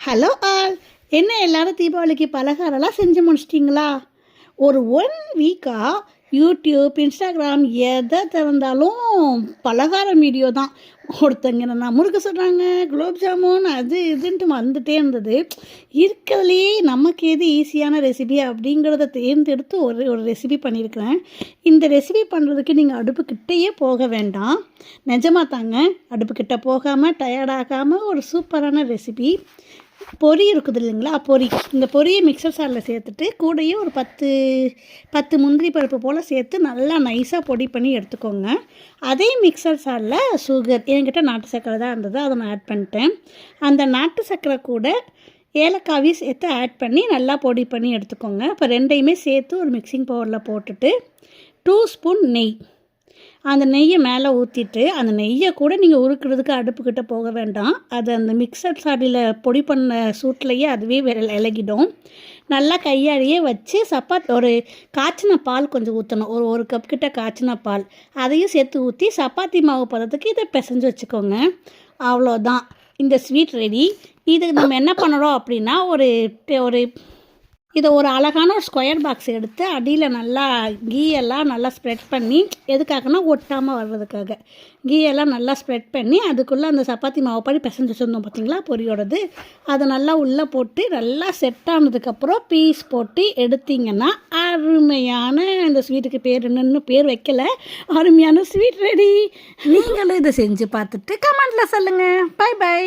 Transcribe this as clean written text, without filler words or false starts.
Hello all. என்ன எல்லாரும் தீபாவளிக்கு பலகாரம்லாம் செஞ்சு முடிச்சிட்டிங்களா? ஒரு 1 வீக்காக யூடியூப், இன்ஸ்டாகிராம் எதை திறந்தாலும் பலகாரம் வீடியோ தான். ஒருத்தங்க என்னன்னா முறுக்கு சொல்கிறாங்க, குலோப் ஜாமுன் அது இதுன்ட்டு வந்துட்டே இருந்தது. இருக்கிறதுலே நமக்கு எது ஈஸியான ரெசிபி அப்படிங்கிறத தேர்ந்தெடுத்து ஒரு ரெசிபி பண்ணியிருக்கிறேன். இந்த ரெசிபி பண்ணுறதுக்கு நீங்கள் அடுப்புக்கிட்டேயே போக வேண்டாம். நிஜமாக தாங்க, அடுப்புக்கிட்ட போகாமல் டயர்டாகாமல் ஒரு சூப்பரான ரெசிபி. பொரி இருக்குது இல்லைங்களா, பொரி. இந்த பொரியை மிக்சர் சாரில் சேர்த்துட்டு கூடயே ஒரு 10 முந்திரி பருப்பு போல் சேர்த்து நல்லா நைஸாக பொடி பண்ணி எடுத்துக்கோங்க. அதே மிக்சர் சாரில் சுகர், என்கிட்ட நாட்டு சர்க்கரை தான் இருந்தது, அதை நான் ஆட் பண்ணிட்டேன். அந்த நாட்டு சர்க்கரை கூட ஏலக்காவி சேர்த்து ஆட் பண்ணி நல்லா பொடி பண்ணி எடுத்துக்கோங்க. இப்போ ரெண்டையுமே சேர்த்து ஒரு மிக்சிங் பவுலில் போட்டுட்டு 2 ஸ்பூன் நெய், அந்த நெய்யை மேலே ஊற்றிட்டு அந்த நெய்யை கூட நீங்கள் உருக்கிறதுக்கு அடுப்புக்கிட்ட போக வேண்டாம். அது அந்த மிக்சர் சாடியில் பொடி பண்ண சூட்லேயே அதுவே இலகிடும். நல்லா கையாலேயே வச்சு ஒரு காய்ச்சின பால் கொஞ்சம் ஊற்றணும். ஒரு கப் கிட்ட காய்ச்சின பால் அதையும் சேர்த்து ஊற்றி சப்பாத்தி மாவு பதத்துக்கு இதை பிசைஞ்சு வச்சுக்கோங்க. அவ்வளோதான், இந்த ஸ்வீட் ரெடி. இது நம்ம என்ன பண்ணுறோம் அப்படின்னா, இதை ஒரு அழகான ஒரு ஸ்கொயர் பாக்ஸ் எடுத்து அடியில் நல்லா கீயெல்லாம் நல்லா ஸ்ப்ரெட் பண்ணி, எதுக்காகனா ஒட்டாமல் வர்றதுக்காக கீயெல்லாம் நல்லா ஸ்ப்ரெட் பண்ணி அதுக்குள்ளே அந்த சப்பாத்தி மாவு படி பிசைஞ்சு வச்சுருந்தோம் பார்த்தீங்களா, பொரியோடது, அதை நல்லா உள்ளே போட்டு நல்லா செட் ஆனதுக்கப்புறம் பீஸ் போட்டு எடுத்திங்கன்னா அருமையான இந்த ஸ்வீட்டுக்கு பேர் என்னன்னு பேர் வைக்கலை, அருமையான ஸ்வீட் ரெடி. நீங்களும் இதை செஞ்சு பார்த்துட்டு கமெண்டில் சொல்லுங்கள். Bye by.